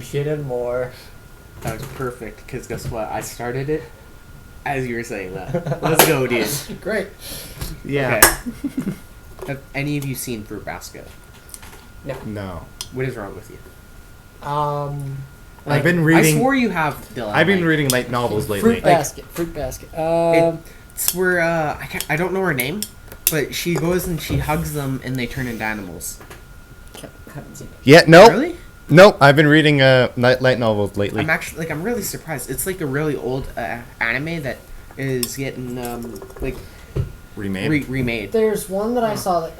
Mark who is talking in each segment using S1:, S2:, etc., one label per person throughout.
S1: shit and more.
S2: That was perfect, because guess what? I started it as you were saying that. Let's go, dude.
S1: Great.
S2: Yeah. Okay. Have any of you seen Fruit Basket?
S3: No.
S2: What is wrong with you?
S3: I've been reading.
S2: I swore you have, Dylan.
S3: I've been reading light novels lately.
S1: Fruit Basket.
S2: It's where I don't know her name, but she goes and she hugs them and they turn into animals.
S1: Haven't seen it.
S3: Yeah. Nope.
S2: Really?
S3: Nope. I've been reading light novels lately.
S2: I'm really surprised. It's like a really old anime that is getting remade.
S1: There's one that I saw that,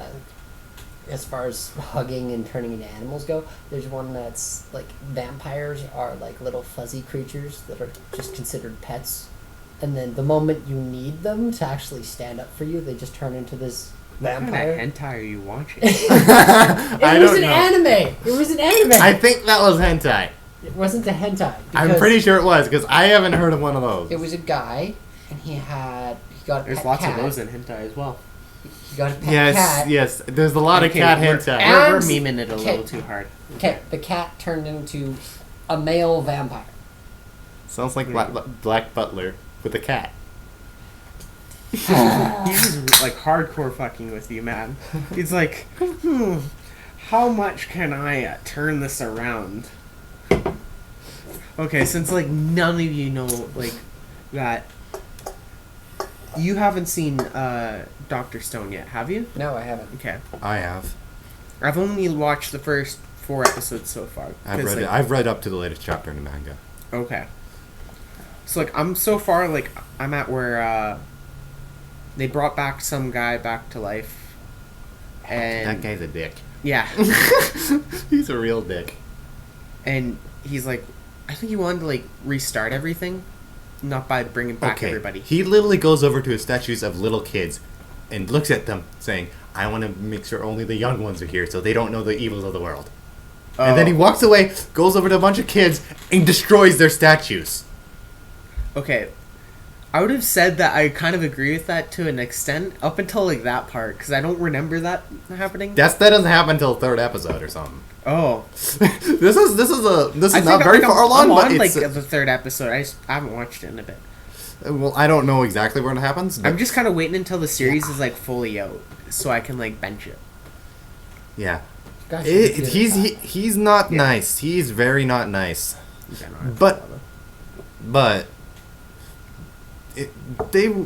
S1: as far as hugging and turning into animals go, there's one that's like vampires are like little fuzzy creatures that are just considered pets, and then the moment you need them to actually stand up for you, they just turn into this vampire.
S2: What kind of hentai are you watching?
S1: It was an anime. It was an anime.
S3: I think that was hentai.
S1: It wasn't a hentai.
S3: I'm pretty sure it was, because I haven't heard of one of those.
S1: It was a guy, and he got a
S2: There's
S1: pet
S2: lots
S1: cat.
S2: of those in hentai as well.
S1: He got a pet cat.
S3: Yes. There's a lot of cat hentai.
S2: We're memeing it a little too hard.
S1: Okay, the cat turned into a male vampire.
S3: Sounds like Black Butler with a cat.
S2: He's like hardcore fucking with you, man. He's like, how much can I turn this around? Okay, since like none of you know like that, you haven't seen Dr. Stone yet, have you?
S1: No, I haven't.
S2: Okay.
S3: I have.
S2: I've only watched the first 4 episodes so far.
S3: I've read up to the latest chapter in the manga.
S2: Okay. So like I'm so far like I'm at where they brought back some guy back to life, and
S3: That guy's a dick.
S2: yeah,
S3: He's a real dick.
S2: and he's like, I think he wanted to like restart everything, not by bringing back everybody.
S3: He literally goes over to his statues of little kids and looks at them saying, I want to make sure only the young ones are here so they don't know the evils of the world. And then he walks away, goes over to a bunch of kids, and destroys their statues.
S2: Okay, I would have said that I kind of agree with that to an extent up until like that part, because I don't remember that happening.
S3: That doesn't happen until the 3rd episode or something.
S2: Oh,
S3: this is not very far along, but
S2: on,
S3: it's
S2: like the 3rd episode. I haven't watched it in a bit.
S3: Well, I don't know exactly when it happens. But
S2: I'm just kind of waiting until the series is like fully out, so I can like bench it.
S3: Yeah,
S1: Gosh,
S3: he's not nice. He's very not nice. But they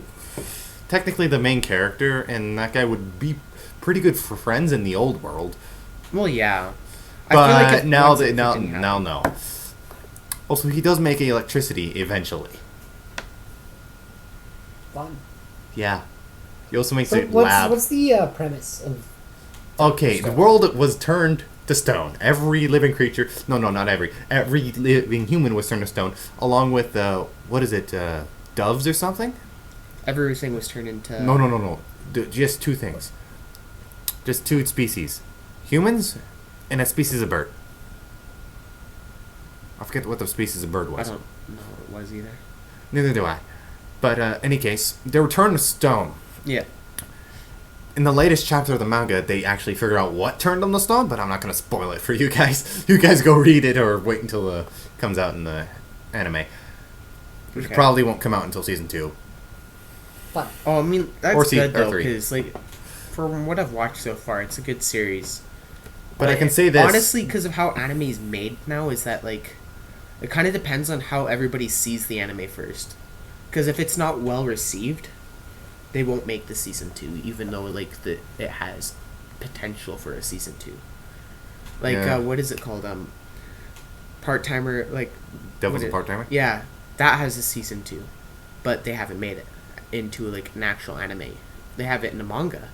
S3: technically the main character and that guy would be pretty good for friends in the old world.
S2: Well, yeah.
S3: But
S2: I feel like
S3: now no. Also, he does make electricity eventually.
S1: Fun.
S3: Yeah. He also makes
S1: So
S3: a lab.
S1: what's the premise of?
S3: Okay, the world was turned to stone. Every living creature... No, not every. Every living human was turned to stone, along with, doves or something?
S2: Everything was turned into...
S3: No. Just 2 things. Just 2 species. Humans and a species of bird. I forget what the species of bird was.
S2: I don't know what it was either.
S3: Neither do I. But, any case, they were turned to stone.
S2: Yeah.
S3: In the latest chapter of the manga, they actually figure out what turned them to stone, but I'm not going to spoil it for you guys. You guys go read it or wait until it comes out in the anime. Which probably won't come out until season 2.
S1: Fun.
S2: Oh, I mean, that's good, though,
S3: 3.
S2: because, like, from what I've watched so far, it's a good series.
S3: But I can say this...
S2: Honestly, because of how anime is made now, is that, like, it kind of depends on how everybody sees the anime first. Because if it's not well received, they won't make the season 2, even though like it has potential for a season 2. Like what is it called? Part-timer, like
S3: Devil's a Part-timer?
S2: Yeah, that has a season 2, but they haven't made it into like an actual anime. They have it in a manga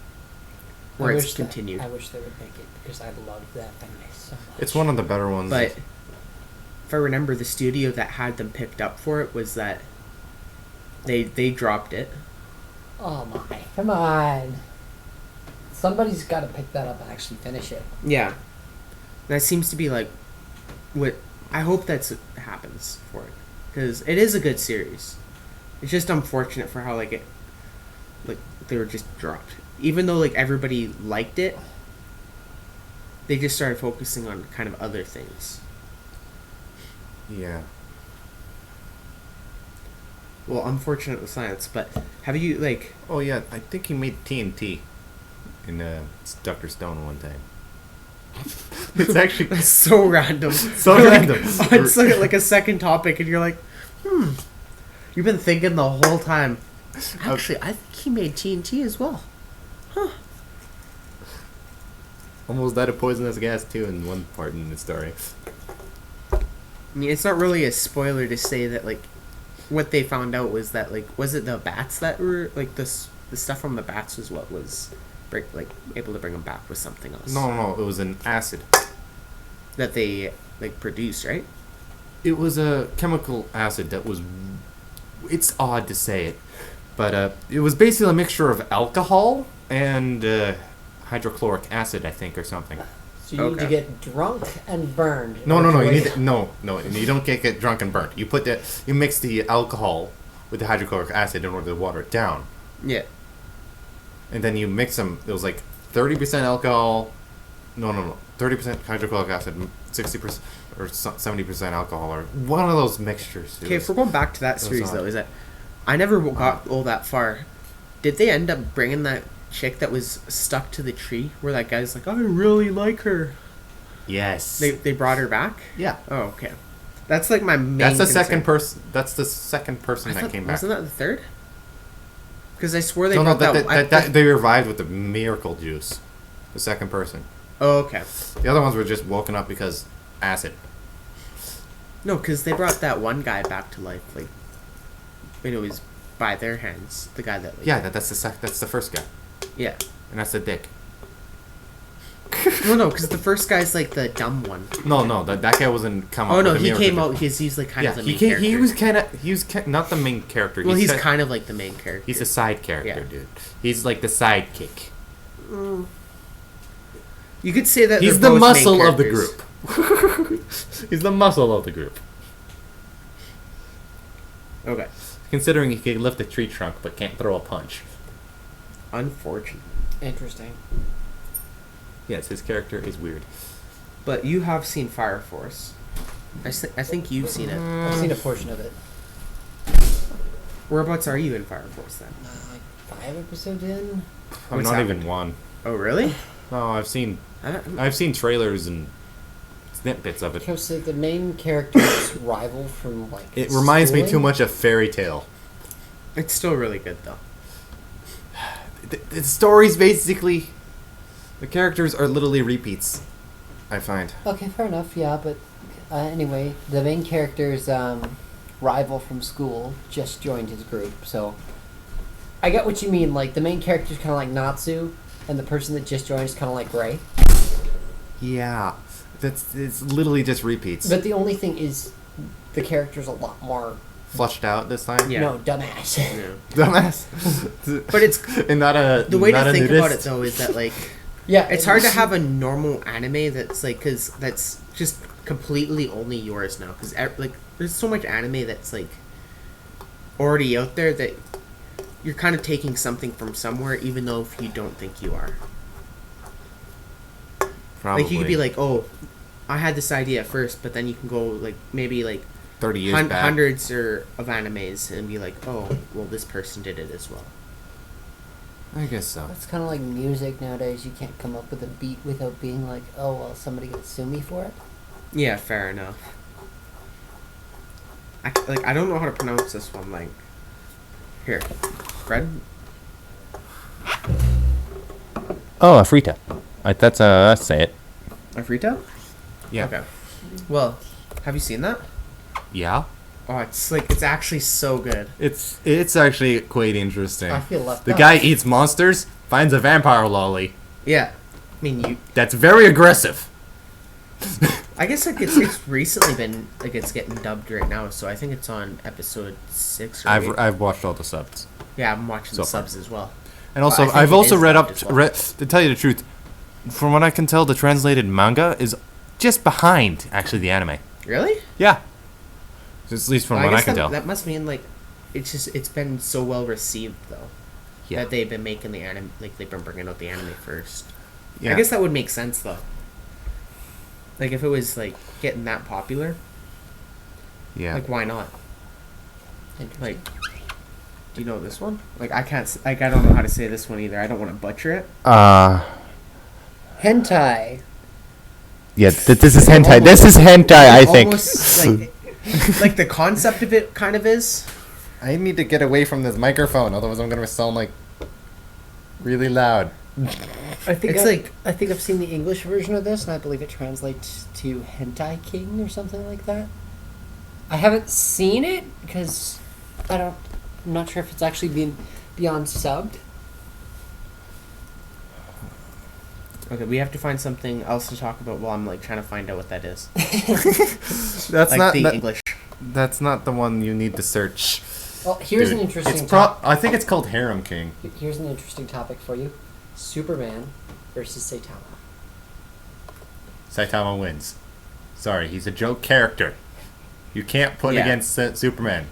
S2: where it's continued.
S1: I wish they would make it because I love that anime so much.
S3: It's one of the better ones.
S2: But if I remember, the studio that had them picked up for it was that they dropped it.
S1: Oh my! Come on! Somebody's got to pick that up and actually finish it.
S2: Yeah, that seems to be like what I hope that happens for it, because it is a good series. It's just unfortunate for how like they were just dropped. Even though like everybody liked it, they just started focusing on kind of other things.
S3: Yeah.
S2: Well, unfortunate with science, but have you like?
S3: Oh yeah, I think he made TNT in Dr. Stone one time. It's actually
S2: That's so random.
S3: so
S2: Like,
S3: random.
S2: It's like a second topic, and you're like, You've been thinking the whole time. Actually, I think he made TNT as well.
S3: Almost died of poisonous gas too in one part in the story.
S2: I mean, it's not really a spoiler to say that like what they found out was that like was it the bats that were like the stuff from the bats was what was able to bring them back with something else.
S3: No, it was an acid.
S2: That they like produced, right?
S3: It was a chemical acid that was. It's odd to say it, but it was basically a mixture of alcohol and hydrochloric acid, I think, or something.
S1: So you need to get drunk and burned.
S3: No. You need to, no. You don't get drunk and burnt. You mix the alcohol with the hydrochloric acid in order to water it down.
S2: Yeah.
S3: And then you mix them. It was like 30% alcohol. No. 30% hydrochloric acid, 60% or 70% alcohol, or one of those mixtures.
S2: Okay, if we're going back to that series though, is that I never got all that far. Did they end up bringing that chick that was stuck to the tree where that guy's like, I really like her?
S3: Yes.
S2: They brought her back?
S3: Yeah.
S2: Oh, okay. That's like my main
S3: That's the
S2: concern.
S3: second person. That's the second person that came back.
S2: Wasn't that the third? Because I swore they
S3: No,
S2: brought
S3: that they revived with the miracle juice. The second person.
S2: Oh, okay.
S3: The other ones were just woken up because acid.
S2: No, because they brought that one guy back to life, like, when it was by their hands. The guy that, like...
S3: Yeah, that's the first guy.
S2: Yeah.
S3: And that's the dick.
S2: No, because the first guy's, like, the dumb one.
S3: No, that guy wasn't come up
S2: Oh, no,
S3: with the
S2: he
S3: miracle
S2: came
S3: juice.
S2: out, he's like, kind of the main
S3: he
S2: character.
S3: he was not the main character.
S2: Well, he's kind of like the main character.
S3: He's a side character,
S2: Yeah.
S3: dude. He's like the sidekick.
S2: You could say that
S3: He's
S2: they're
S3: the
S2: both main
S3: muscle of the
S2: characters.
S3: group. He's the muscle of the group.
S2: Okay.
S3: Considering he can lift a tree trunk but can't throw a punch.
S2: Unfortunate.
S1: Interesting.
S3: Yes, his character is weird.
S2: But you have seen Fire Force. I think you've seen it.
S1: I've seen a portion of it.
S2: Whereabouts are you in Fire Force then?
S1: Like 5 episodes in.
S3: I'm
S2: What's
S3: not
S2: happened?
S3: even one.
S2: Oh, really?
S3: No, I've seen trailers and snippets of it.
S1: Okay, so the main character's rival from like.
S3: It reminds me
S1: schooling?
S3: too much of Fairy Tale.
S2: It's still really good, though.
S3: The story's basically... The characters are literally repeats, I find.
S1: Okay, fair enough. Yeah, but anyway, the main character's rival from school just joined his group, so I get what you mean. Like the main character's kind of like Natsu, and the person that just joined is kind of like Ray.
S3: Yeah, it's literally just repeats.
S1: But the only thing is, the character's a lot more.
S3: Flushed out this time.
S2: Yeah.
S1: No, dumbass.
S2: Yeah.
S3: Dumbass.
S2: But it's
S3: and not a
S2: the way
S3: not
S2: to
S3: a
S2: think
S3: nudist.
S2: about it though is that like
S1: Yeah,
S2: it's hard to have a normal anime that's like because that's just completely only yours now because like there's so much anime that's like already out there that you're kind of taking something from somewhere even though if you don't think you are.
S3: Probably.
S2: Like you could be like, oh, I had this idea first, but then you can go like maybe like
S3: 30 years back.
S2: hundreds of animes and be like, oh, well this person did it as well.
S3: I guess so.
S1: It's kind of like music nowadays. You can't come up with a beat without being like, oh, well, somebody gonna sue me for it.
S2: Yeah, fair enough. I don't know how to pronounce this one. Like, here, Fred.
S3: Oh, Afrita. That's say it.
S2: Afrita?
S3: Yeah.
S2: Okay. Well, have you seen that?
S3: Yeah.
S2: Oh, it's actually so good.
S3: It's actually quite interesting.
S1: I feel left
S3: The
S1: out.
S3: guy eats monsters, finds a vampire lolly.
S2: Yeah. I mean, you.
S3: That's very aggressive.
S2: I guess like it's recently been like it's getting dubbed right now, so I think it's on episode 6 or 8.
S3: I've watched all the subs.
S2: Yeah, I'm watching the
S3: So far.
S2: subs as well.
S3: And also,
S2: I think
S3: I've
S2: it
S3: also
S2: is
S3: read
S2: dubbed
S3: up
S2: as well.
S3: to tell you the truth. From what I can tell, the translated manga is just behind actually the anime.
S2: Really?
S3: Yeah. At least from
S2: Well,
S3: what I
S2: guess
S3: can
S2: that,
S3: tell.
S2: that must mean like it's been so well received though.
S3: Yeah.
S2: That they've been making the anime, like they've been bringing out the anime first.
S3: Yeah.
S2: I guess that would make sense though. Like if it was like getting that popular.
S3: Yeah.
S2: Like, why not?
S1: Interesting.
S2: Like, do you know this one? Like, I can't. Like, I don't know how to say this one either. I don't want to butcher it.
S1: Hentai.
S3: Yeah, this is hentai. This is hentai, I think.
S2: Almost, like the concept of it kind of is.
S3: I need to get away from this microphone, otherwise I'm gonna sound like really loud.
S1: I think
S2: It's
S1: I think I've seen the English version of this, and I believe it translates to Hentai King or something like that. I haven't seen it because I'm not sure if it's actually been beyond subbed.
S2: Okay, we have to find something else to talk about while I'm like trying to find out what that is.
S3: That's
S2: Like
S3: not
S2: the
S3: that,
S2: English.
S3: That's not the one you need to search.
S1: Well, here's
S3: Dude,
S1: an interesting.
S3: It's I think it's called Harem King.
S1: Here's an interesting topic for you: Superman versus Saitama.
S3: Saitama wins. Sorry, he's a joke character. You can't put against Superman.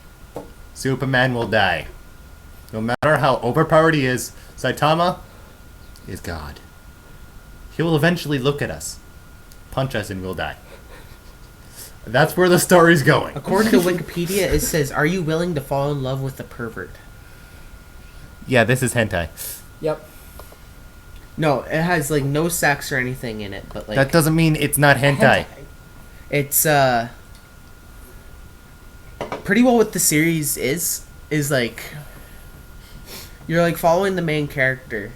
S3: Superman will die. No matter how overpowered he is, Saitama is God. He will eventually look at us, punch us, and we'll die. That's where the story's going.
S2: According to Wikipedia, it says, "Are you willing to fall in love with a pervert?"
S3: Yeah, this is hentai.
S1: Yep.
S2: No, it has like no sex or anything in it, but like
S3: That doesn't mean it's not hentai.
S2: it's pretty well what the series is like you're like following the main character,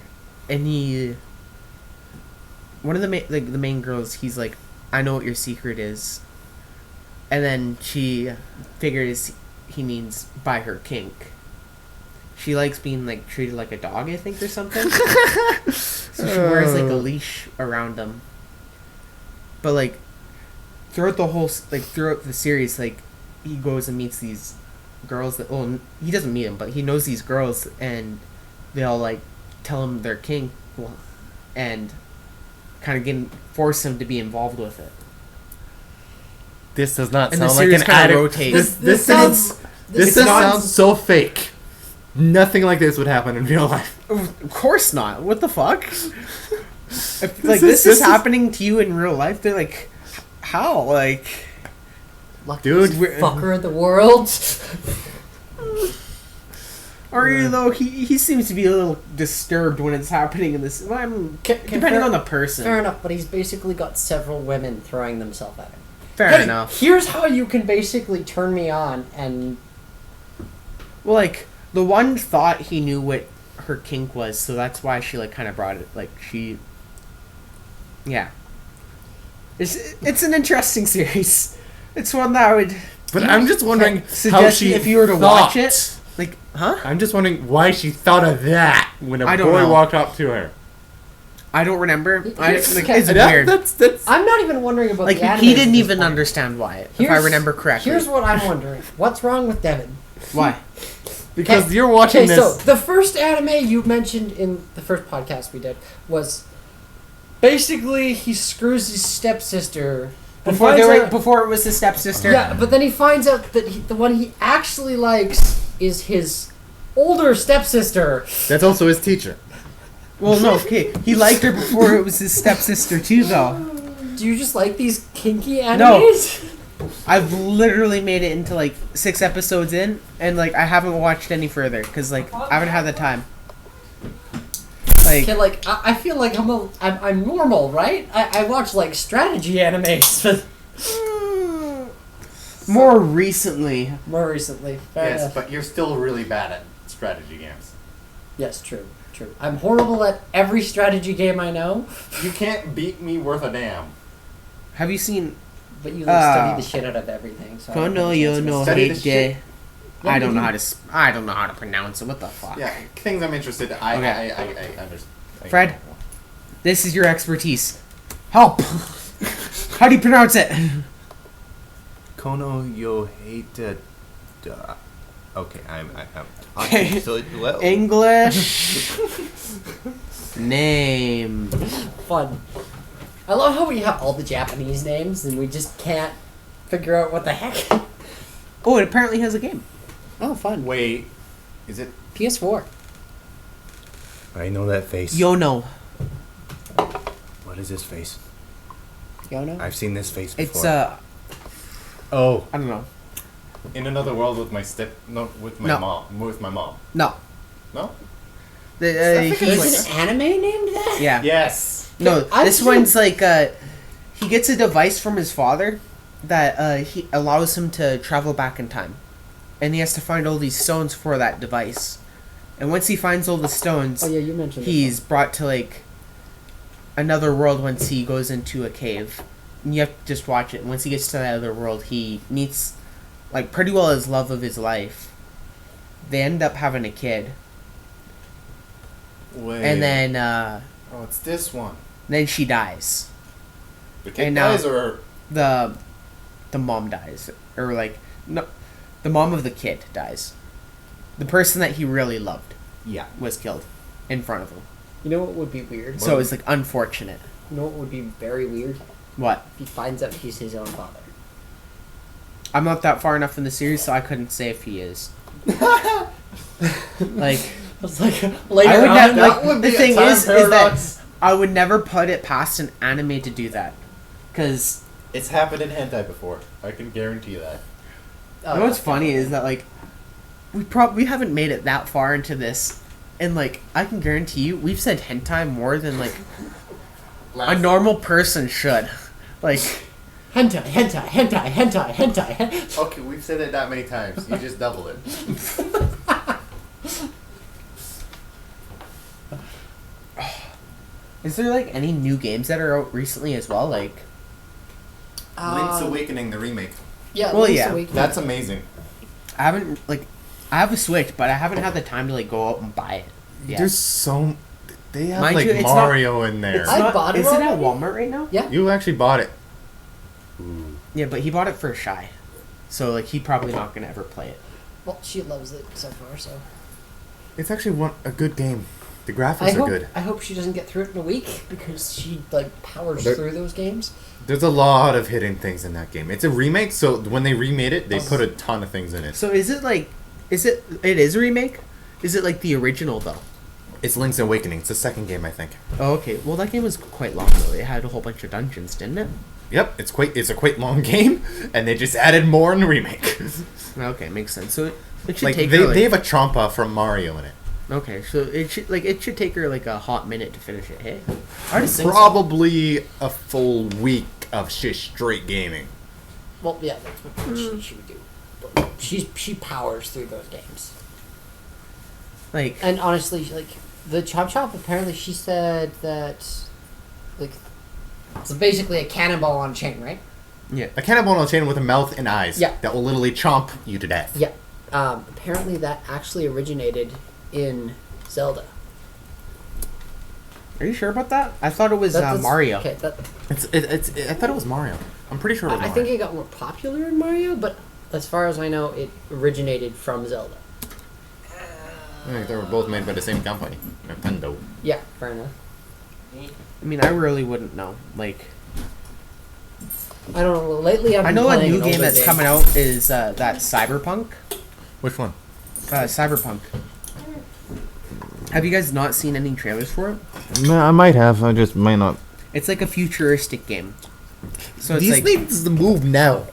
S2: and one of the main girls, he's like, "I know what your secret is," and then she figures he means by her kink. She likes being like treated like a dog, I think, or something. So she wears like a leash around him. But like throughout the series, like he goes and meets these girls that, well, he doesn't meet them, but he knows these girls, and they all like tell him their kink, and kind of force him to be involved with it.
S3: This does not
S2: And
S3: sound
S2: the
S3: like
S2: series
S3: an
S2: kind
S3: ad.
S2: of rotates.
S3: This
S2: It's
S3: sounds so fake. Nothing like this would happen in real life.
S2: Of course not. What the fuck? If, like,
S3: This
S2: this is
S3: is
S2: happening to you in real life, they're like, how? Like,
S3: Dude,
S1: fucker in the world.
S2: or though he seems to be a little disturbed when it's happening in this. Depending on the person.
S1: Fair enough, but he's basically got several women throwing themselves at him.
S2: Fair enough.
S1: Here's how you can basically turn me on, and
S2: Well, like, the one thought he knew what her kink was, so that's why she, like, kind of brought it. Like, she... Yeah. It's an interesting series. It's one that I would...
S3: But I'm just wondering how
S2: suggest
S3: she
S2: if you were to
S3: thought.
S2: watch it. Like, huh?
S3: I'm just wondering why she thought of that when a
S2: I don't
S3: boy
S2: know.
S3: walked up to her.
S2: I don't remember. It's
S1: Okay.
S2: weird.
S3: That's
S1: I'm not even wondering about
S2: Like,
S1: the anime
S2: he
S1: at
S2: didn't
S1: this
S2: even
S1: point.
S2: understand why, if
S1: Here's-
S2: I remember correctly.
S1: Here's what I'm wondering: what's wrong with Devin?
S2: Why?
S3: because you're watching
S1: Okay,
S3: this.
S1: so the first anime you mentioned in the first podcast we did was basically he screws his stepsister. and finds out-
S2: Before it was his stepsister.
S1: Yeah, but then he finds out that the one he actually likes is his older stepsister.
S3: That's also his teacher.
S2: Well, no, okay. He liked her before it was his stepsister too, though.
S1: Do you just like these kinky animes?
S2: I've literally made it into like 6 episodes in, and like I haven't watched any further because like I haven't had the time. Like,
S1: Okay, like I feel like I'm normal, right? I watch like strategy animes, but
S2: more recently.
S1: more recently. Fair enough.
S3: but you're still really bad at strategy games.
S1: Yes, true. I'm horrible at every strategy game I know,
S3: You can't beat me worth a damn.
S2: Have you seen
S1: but you like, study the shit out of everything. So I don't
S2: Kono
S1: have a chance
S2: yo
S1: to
S2: no
S3: Study the
S2: Heije?
S3: shit.
S1: Yeah,
S2: I don't
S1: you
S2: know
S1: do.
S2: how to. I don't know how to pronounce it. What the fuck?
S3: Yeah, things I'm interested in. I
S2: Okay.
S3: understand.
S2: Fred? This is your expertise. Help! How do you pronounce it?
S3: Kono yo hate. Okay, I'm
S2: Okay.
S3: so well.
S2: English name.
S1: Fun. I love how we have all the Japanese names and we just can't figure out what the heck.
S2: Oh, it apparently has a game.
S1: Oh, fun.
S3: Wait, is it?
S1: PS4.
S3: I know that face.
S2: Yono.
S3: What is this face?
S1: Yono?
S3: I've seen this face before.
S2: It's
S3: Oh,
S2: I don't know.
S3: in another world with my with my
S2: No.
S3: mom. With my mom.
S2: No.
S3: No.
S2: He's,
S1: There's an anime named that?
S2: yeah.
S3: Yes.
S2: No,
S1: I've
S2: this
S1: seen-
S2: one's like he gets a device from his father that he allows him to travel back in time, and he has to find all these stones for that device. And once he finds all the stones,
S1: Oh yeah, you mentioned
S2: he's brought to like another world once he goes into a cave. And you have to just watch it. Once he gets to that other world, he meets like pretty well his love of his life. They end up having a kid,
S3: Wait.
S2: and then
S3: Oh, it's this one.
S2: she dies.
S3: The kid
S2: And now-
S3: dies, or
S2: The mom dies, or like no, the mom of the kid dies. The person that he really loved
S3: yeah.
S2: was killed in front of him.
S1: You know what would be weird?
S2: So it's like unfortunate.
S1: You know what would be very weird?
S2: What?
S1: If he finds out he's his own father.
S2: I'm not that far enough in the series, so I couldn't say if he is. Like,
S1: I was like, later
S2: I would
S1: on,
S2: have,
S3: that
S2: like,
S3: would
S2: the
S3: be a
S2: thing
S3: time
S2: is
S3: paradox.
S2: that I would never put it past an anime to do that, because
S3: It's happened in hentai before. I can guarantee that.
S2: you know what's funny is that like we haven't made it that far into this, and like I can guarantee you we've said hentai more than like a normal person should. Like,
S1: hentai, hentai, hentai, hentai, hentai.
S3: Okay, we've said it that many times. You just double it.
S2: is there like any new games that are out recently as well? Like,
S3: Link's Awakening, the remake.
S1: Yeah,
S2: Well,
S1: Link's
S2: yeah.
S1: Awakening.
S3: That's amazing.
S2: I haven't like I have a Switch, but I haven't had the time to like go out and buy it. yet.
S3: There's so... They have,
S2: Mind
S3: like,
S2: you, it's
S3: Mario in there.
S2: It's
S1: I
S2: not,
S1: bought it
S2: is it at
S1: already.
S2: Walmart right now?
S1: Yeah.
S3: You actually bought it.
S2: Yeah, but he bought it for Shy, so like he probably not gonna ever play it.
S1: Well, she loves it so far, so.
S3: It's actually a good game. The graphics
S1: I
S3: are
S1: hope,
S3: good.
S1: I hope she doesn't get through it in a week because she like powers
S3: There-
S1: through those games.
S3: There's a lot of hidden things in that game. It's a remake, so when they remade it, they put a ton of things in it.
S2: So is it like, it is a remake? Is it like the original though?
S3: It's Link's Awakening. It's the second game, I think.
S2: Oh, okay. Well, that game was quite long though. It had a whole bunch of dungeons, didn't it?
S3: Yep, it's a quite long game, and they just added more in the remake.
S2: Okay, makes sense. So it should
S3: Like
S2: take
S3: they,
S2: her, like,
S3: they have a Champa from Mario in it.
S2: okay, so it should take her like a hot minute to finish it. Hey, I just think so.
S3: Probably a full week of just straight gaming.
S1: Well, yeah, that's what she would do. But she powers through those games.
S2: Like,
S1: And honestly, like the Chop Chop, apparently she said that, like, so basically a cannonball on a chain, right?
S2: yeah.
S3: A cannonball on a chain with a mouth and eyes.
S1: Yeah.
S3: That will literally chomp you to death.
S1: Yeah. Apparently that actually originated in Zelda.
S2: Are you sure about that? I thought it was
S1: That's-
S2: Mario.
S1: Okay,
S3: It's I thought it was Mario. I'm pretty sure it was
S1: I
S3: Mario.
S1: think it got more popular in Mario, but as far as I know, it originated from Zelda.
S3: I think they were both made by the same company, Nintendo.
S1: Yeah, fair enough.
S2: I mean, I really wouldn't know. Like,
S1: I don't know. Lately, I've been
S2: I know a
S1: playing
S2: new
S1: an
S2: game
S1: older
S2: that's
S1: game.
S2: coming out is that Cyberpunk.
S3: Which one?
S2: Cyberpunk. Have you guys not seen any trailers for it?
S3: No, I might have. I just might not.
S2: It's like a futuristic game. So it's
S3: These
S2: like
S3: needs to move now.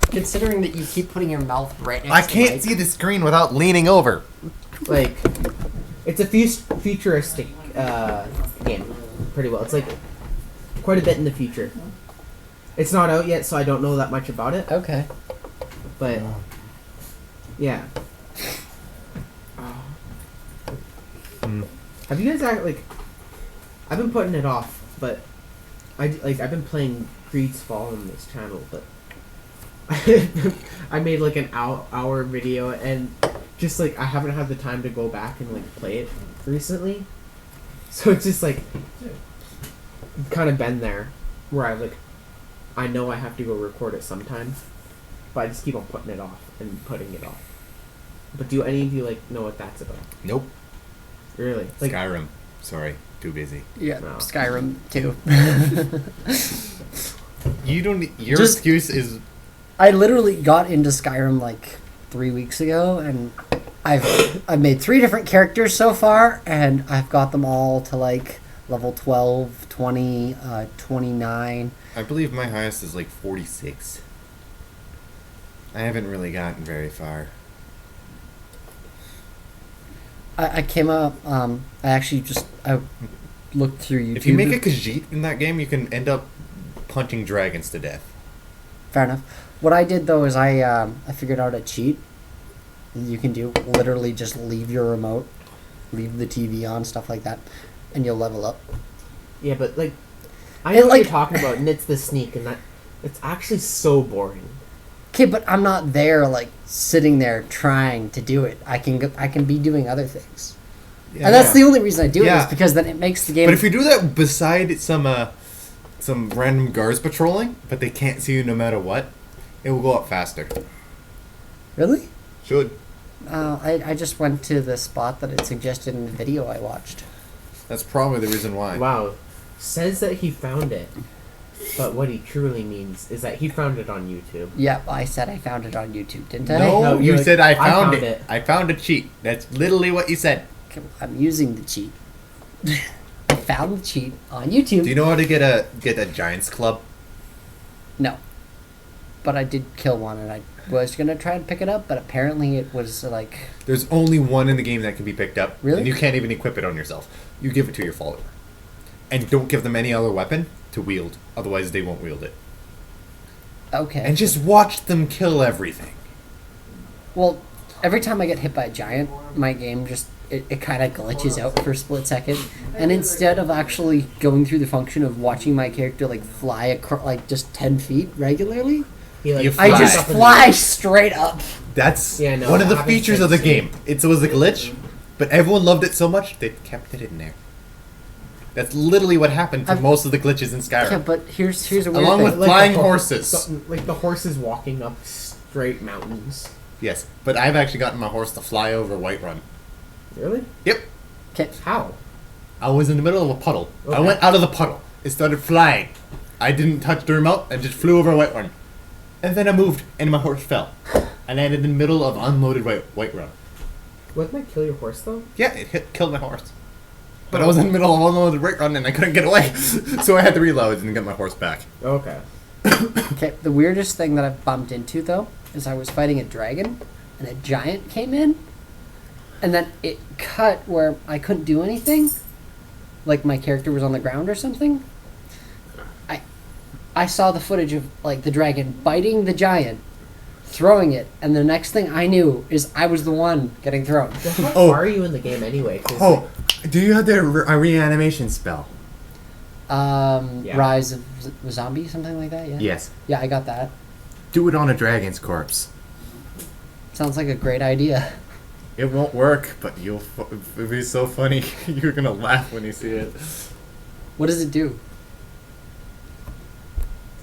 S1: Considering that you keep putting your mouth right next
S3: I
S1: to the
S3: can't
S1: mic.
S3: see the screen without leaning over.
S2: like it's a futuristic game. Pretty well. It's like quite a bit in the future. It's not out yet, so I don't know that much about it.
S1: Okay.
S2: But yeah. Have you guys like? I've been putting it off, but I've been playing Creed's Fall on this channel, but I made like an hour video, and just like I haven't had the time to go back and like play it recently, so it's just like kind of been there where I know I have to go record it sometime, but I just keep on putting it off and putting it off. But do any of you like know what that's about?
S3: Nope.
S2: Really? Like,
S3: Skyrim. Sorry, too busy.
S1: Yeah,
S2: No.
S1: Skyrim too.
S3: You don't. Your
S1: Just-
S3: excuse is.
S1: I literally got into Skyrim like 3 weeks ago, and I've made 3 different characters so far, and I've got them all to like level 12, 20, 29.
S3: I believe my highest is like 46. I haven't really gotten very far.
S1: I came up. I actually I looked through YouTube.
S3: If you make a Khajiit in that game, you can end up punching dragons to death.
S1: Fair enough. What I did though is I figured out a cheat you can do. Literally, just leave your remote, leave the TV on, stuff like that, and you'll level up.
S2: Yeah, but like, I know what you're talking about, and it's the sneak, and that it's actually so boring.
S1: Okay, but I'm not there like sitting there trying to do it. I can be doing other things, and that's the only reason I do it is because then it makes the game.
S3: But if you do that beside some random guards patrolling, but they can't see you no matter what, it will go up faster.
S1: Really?
S3: Should.
S1: I just went to the spot that it suggested in the video I watched.
S3: That's probably the reason why.
S2: Wow. Says that he found it, but what he truly means is that he found it on YouTube.
S1: Yep, I said I found it on YouTube, didn't I?
S3: No, you
S2: like,
S3: said I found
S2: it.
S3: it. I found a cheat. That's literally what you said.
S1: Okay, I'm using the cheat. I found the cheat on YouTube.
S3: Do you know how to get a Giants club?
S1: No. But I did kill one, and I was going to try and pick it up, but apparently it was like...
S3: There's only one in the game that can be picked up.
S1: Really?
S3: And you can't even equip it on yourself. You give it to your follower. And don't give them any other weapon to wield. Otherwise, they won't wield it.
S1: Okay.
S3: And just watch them kill everything.
S1: Well, every time I get hit by a giant, my game just... It kind of glitches out for a split second. And instead of actually going through the function of watching my character like fly across like just 10 feet regularly... I just fly straight up.
S3: That's one of the features of the game. It was a glitch, but everyone loved it so much they kept it in there. That's literally what happened to most of the glitches in Skyrim.
S1: Yeah, but here's a weird
S3: Along
S1: thing.
S3: with flying horses.
S2: Like the horses walking up straight mountains.
S3: Yes, but I've actually gotten my horse to fly over Whiterun.
S2: Really?
S3: Yep.
S1: Okay.
S2: How?
S3: I was in the middle of a puddle.
S2: Okay.
S3: I went out of the puddle. It started flying. I didn't touch the remote. I just flew over Whiterun. And then I moved, and my horse fell. I landed in the middle of unloaded Whiterun.
S2: Wouldn't that kill your horse, though?
S3: Yeah, it killed my horse. But I was in the middle of unloaded Whiterun, and I couldn't get away. So I had to reload and get my horse back.
S2: Okay.
S1: Okay, the weirdest thing that I've bumped into, though, is I was fighting a dragon, and a giant came in, and then it cut where I couldn't do anything. Like my character was on the ground or something. I saw the footage of like the dragon biting the giant, throwing it, and the next thing I knew is I was the one getting thrown.
S2: Well, how far are you in the game anyway?
S3: Do you have the reanimation spell?
S1: Rise of Zombie, something like that, yeah?
S3: Yes.
S1: Yeah, I got that.
S3: Do it on a dragon's corpse.
S1: Sounds like a great idea.
S3: It won't work, but it'll be so funny. You're gonna laugh when you see it.
S1: What does it do?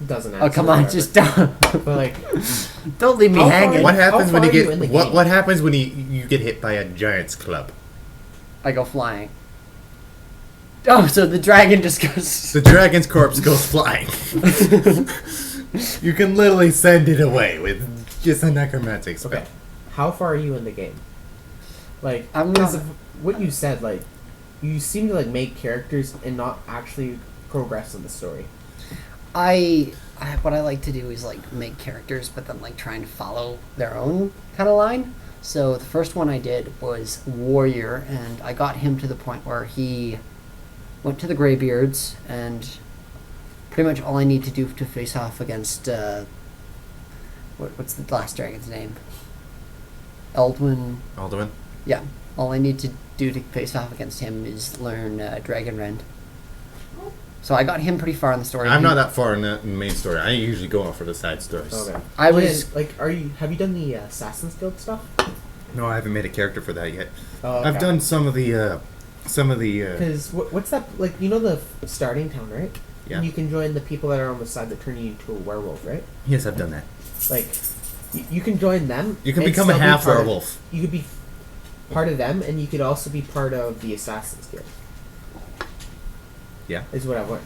S2: It doesn't
S1: Oh, come on, just don't.
S2: But like,
S1: Don't leave me hanging.
S3: What happens when you get
S2: what
S3: what happens when you get hit by a giant's club?
S1: I go flying. Oh, so the dragon just goes...
S3: The dragon's corpse goes flying. You can literally send it away with just a necromantic spell.
S2: okay, how far are you in the game? Like,
S1: I'm
S2: because
S1: not...
S2: of what you said, like, you seem to like make characters and not actually progress in the story.
S1: What I like to do is like make characters, but then like trying to follow their own kind of line. So the first one I did was Warrior, and I got him to the point where he went to the Greybeards, and pretty much all I need to do to face off against what's the last dragon's name? Alduin.
S3: Alduin?
S1: Yeah. All I need to do to face off against him is learn Dragon Rend. So I got him pretty far in the story.
S3: I'm not that far in the main story. I usually go off for the side stories.
S2: Okay.
S1: I was
S2: like, have you done the Assassin's Guild stuff?
S3: No, I haven't made a character for that yet.
S2: Oh, okay.
S3: I've done some of the.
S2: Because what's that like? You know the starting town, right?
S3: Yeah.
S2: And you can join the people that are on the side that turn you into a werewolf, right?
S3: Yes, I've done that.
S2: Like, you can join them.
S3: You can
S2: and
S3: become a
S2: still be
S3: half
S2: part
S3: werewolf.
S2: You could be part of them, and you could also be part of the Assassin's Guild.
S3: Yeah.
S2: Is what I learned.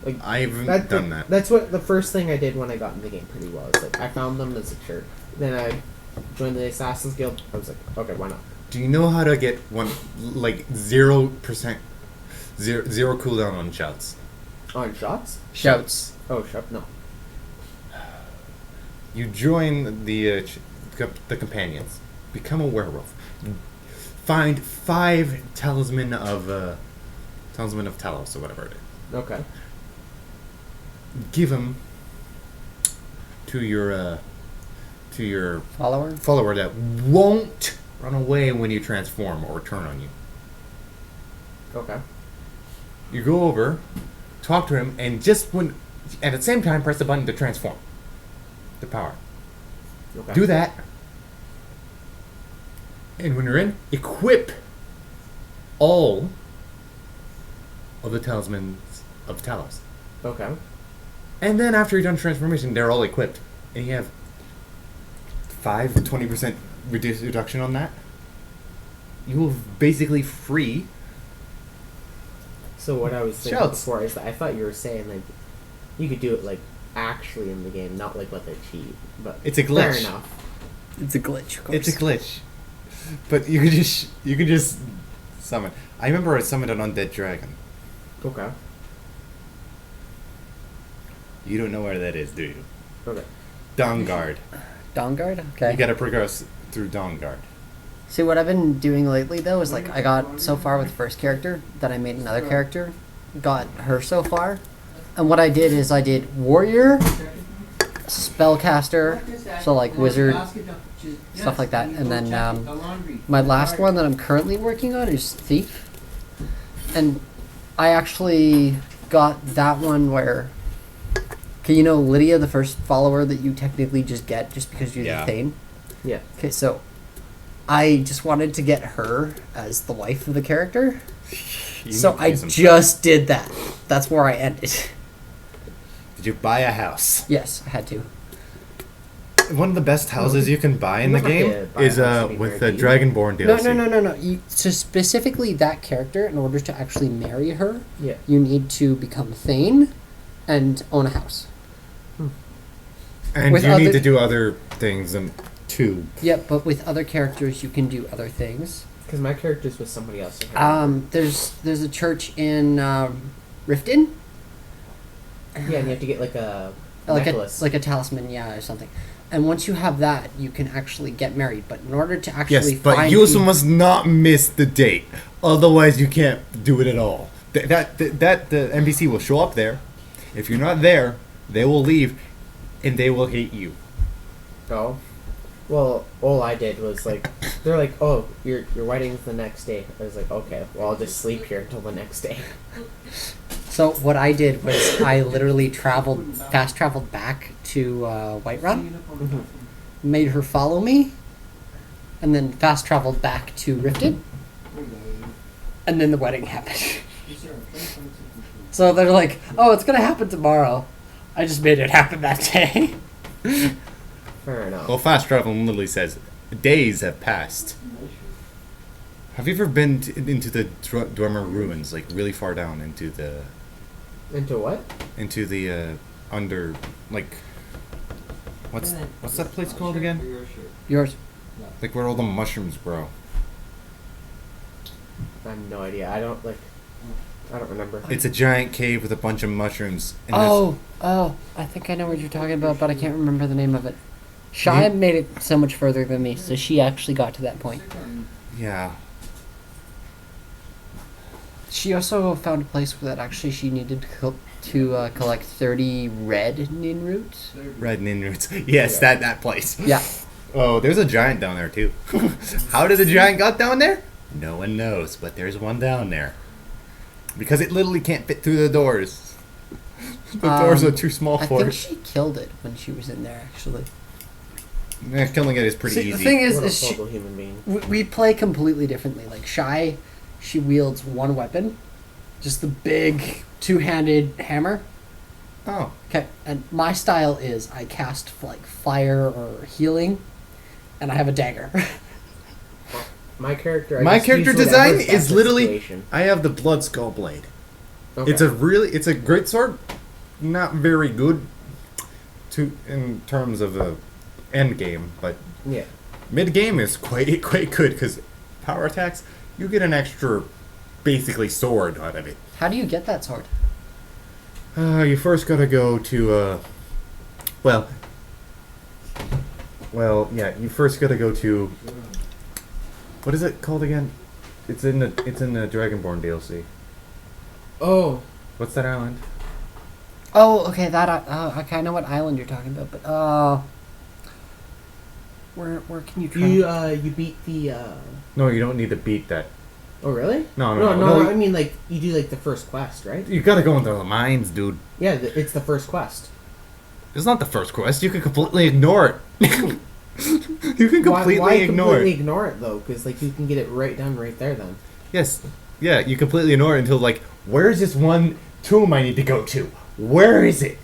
S2: Like,
S3: I haven't done that.
S2: That's what the first thing I did when I got in the game pretty well. It's like I found them as a shirt. Then I joined the Assassin's Guild. I was like, okay, why not?
S3: Do you know how to get one like 0% zero cooldown on shouts?
S2: On shots?
S1: Shouts.
S2: Oh, shout no.
S3: You join the companions. Become a werewolf. Find 5 talisman of Telos or whatever it is.
S2: Okay.
S3: Give them to your
S1: Follower?
S3: that won't run away when you transform or turn on you.
S2: Okay.
S3: You go over, talk to him, and at the same time press the button to transform the power.
S2: Okay.
S3: Do that. And when you're in, equip all of the talismans of Talos.
S2: Okay.
S3: And then after you're done transformation, they're all equipped. And you have 20% reduction on that. You will basically free.
S2: So what I was thinking
S3: Shouts.
S2: before is that I thought you were saying like you could do it like actually in the game, not like what they cheat. But
S3: It's a glitch.
S2: Fair enough.
S1: It's a glitch, of course.
S3: It's a glitch. But you could just summon. I remember I summoned an undead dragon.
S2: Okay.
S3: You don't know where that is, do you?
S2: Okay.
S3: Dawnguard.
S1: Dawnguard? Okay.
S3: You gotta progress through Dawnguard.
S1: See, what I've been doing lately, though, is like I got so far with the first character that I made another character, got her so far, and what I did is I did warrior, spellcaster, so like wizard, stuff like that, and then my last one that I'm currently working on is thief, and I actually got that one where, okay, you know Lydia, the first follower that you technically just get just because you're
S3: Yeah.
S1: the Thane?
S2: Yeah.
S1: Okay, so I just wanted to get her as the wife of the character. So I just did that. That's where I ended.
S3: Did you buy a house?
S1: Yes, I had to.
S3: One of the best houses you can buy in the
S2: You don't have
S3: game
S2: to buy
S3: is
S2: a house to be
S3: with the
S2: married, do you?
S3: Dragonborn
S1: No,
S3: DLC.
S1: no. So specifically that character, in order to actually marry her,
S2: Yeah.
S1: you need to become Thane and own a house.
S3: And
S1: With
S3: you need
S1: other-
S3: to do other things too.
S1: Yep, but with other characters, you can do other things.
S2: Because my character's with somebody else. I can't remember.
S1: There's a church in Riften.
S2: Yeah, and you have to get like a
S1: like
S2: necklace.
S1: a talisman, yeah, or something. And once you have that, you can actually get married. But in order to actually
S3: Yes, but
S1: find
S3: you also
S1: people-
S3: must not miss the date. Otherwise, you can't do it at all. The NPC will show up there. If you're not there, they will leave, and they will hate you.
S2: Oh. Well, all I did was like, they're like, oh, your wedding's the next day. I was like, okay, well, I'll just sleep here until the next day.
S1: So what I did was I literally fast traveled back to Whiterun, made her follow me, and then fast traveled back to Riften, and then the wedding happened. So they're like, oh, it's gonna happen tomorrow. I just made it happen that day.
S2: Fair enough.
S3: Well, fast travel literally says days have passed. Have you ever been into the Dormer ruins, like really far down into the
S2: Into what?
S3: under like what's that place called again?
S1: Yours.
S3: Like where all the mushrooms grow.
S2: I have no idea. I don't remember.
S3: It's a giant cave with a bunch of mushrooms. And
S1: Oh, I think I know what you're talking about, but I can't remember the name of it. Shia made it so much further than me, so she actually got to that point.
S3: yeah.
S1: She also found a place that actually she needed to collect 30 red nin roots.
S3: Red Ninroots. Yes, that place.
S1: Yeah.
S3: Oh, there's a giant down there too. How did the giant got down there? No one knows, but there's one down there. Because it literally can't fit through the doors. The doors are too small
S1: I
S3: for
S1: think
S3: it.
S1: she killed it when she was in there, actually.
S3: Yeah, killing it is pretty
S1: See,
S3: easy.
S1: the thing
S2: What a
S1: is
S2: horrible human being.
S1: we play completely differently. Like Shy, she wields one weapon, just the big two-handed hammer.
S3: Oh.
S1: Okay, and my style is I cast like fire or healing, and I have a dagger.
S2: My character. I
S3: My
S2: just
S3: character
S2: use
S3: design
S2: whatever's best
S3: is
S2: for
S3: literally
S2: situation.
S3: I have the Blood Skull Blade.
S2: Okay.
S3: It's a great sword. Not very good in terms of the end game, but
S2: Yeah.
S3: mid game is quite good because power attacks you get an extra basically sword out of it.
S1: How do you get that sword?
S3: You first gotta go to well, Well, yeah, you first gotta go to. What is it called again? It's in the Dragonborn DLC.
S2: Oh,
S3: What's that island?
S1: Oh, okay. I kind of know what island you're talking about, but where can you try?
S2: you beat the.
S3: No, you don't need to beat that.
S2: Oh really?
S3: No.
S2: I mean, like you do like the first quest, right?
S3: You gotta go into the mines, dude.
S2: Yeah, it's the first quest.
S3: It's not the first quest. You can completely ignore it. You can completely
S2: why
S3: ignore
S2: completely
S3: it.
S2: ignore it though? Because like you can get it right done right there then.
S3: Yes. Yeah, you completely ignore it until like, where's this one tomb I need to go to? Where is it?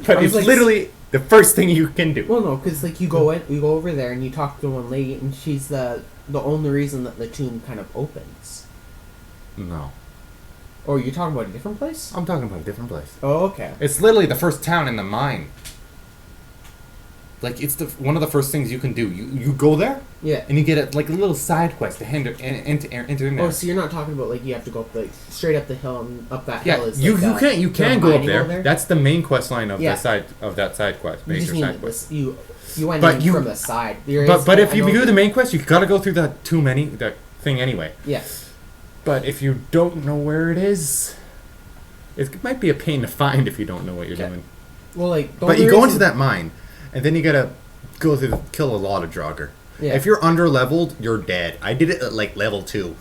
S3: But it's
S2: like,
S3: literally the first thing you can do.
S2: Well, no, because like you go over there and you talk to one lady, and she's the only reason that the tomb kind of opens.
S3: No.
S2: Or you're talking about a different place?
S3: I'm talking about a different place.
S2: Oh, okay.
S3: It's literally the first town in the mine. Like, it's one of the first things you can do. You go there,
S2: Yeah.
S3: and you get a little side quest to enter in there.
S2: Oh, so you're not talking about like you have to go up like straight up the hill and up that
S3: Yeah,
S2: hill is
S3: you
S2: like,
S3: you can go up there.
S2: there.
S3: That's the main quest line of
S2: Yeah.
S3: that side quest.
S2: You just
S3: Major
S2: need
S3: side quest.
S2: you went
S3: But
S2: in
S3: you-
S2: from the side.
S3: But if you do the main quest, you gotta go through that thing anyway.
S2: Yeah.
S3: But if you don't know where it is, it might be a pain to find if you don't know what you're
S2: Okay.
S3: doing.
S2: Well, like.
S3: But you go into that mine, and then you gotta go through kill a lot of Draugr.
S2: Yeah.
S3: If you're under leveled, you're dead. I did it at like level 2.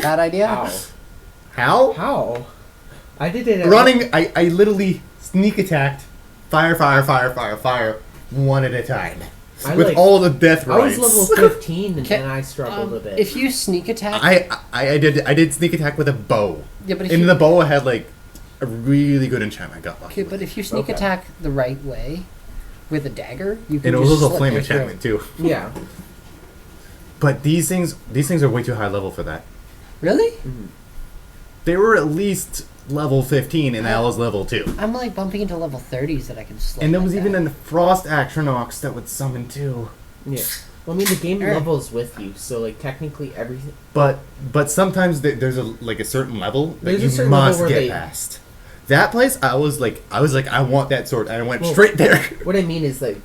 S1: Bad idea.
S2: How?
S3: How?
S2: How? I did it.
S3: Running, I literally sneak attacked, fire, one at a time. With all the death
S2: I
S3: rights.
S2: was level 15 and
S1: Can-
S2: then I struggled a bit.
S1: If you sneak attack,
S3: I did sneak attack with a bow.
S1: yeah, but if
S3: And
S1: you,
S3: the bow had like a really good enchantment. I got lucky.
S1: okay, but if you sneak
S2: Okay.
S1: attack the right way with a dagger, you can
S3: And it was
S1: just
S3: also
S1: slit
S3: flame
S1: their throat.
S3: enchantment too.
S2: Yeah.
S3: But these things are way too high level for that.
S1: Really?
S3: They were at least level 15 and I was level 2.
S1: I'm like bumping into level 30s that I can slit.
S3: And there
S1: like
S3: was even
S1: that.
S3: a Frost Atronox that would summon too.
S2: Yeah. Well, I mean, the game
S1: Alright.
S2: levels with you, so like technically everything.
S3: But sometimes there's a certain level that
S2: There's a
S3: you
S2: certain level
S3: must
S2: where
S3: get
S2: they-
S3: past. That place, I was like, I want that sword, and I went
S2: Well,
S3: straight there.
S2: What I mean is like,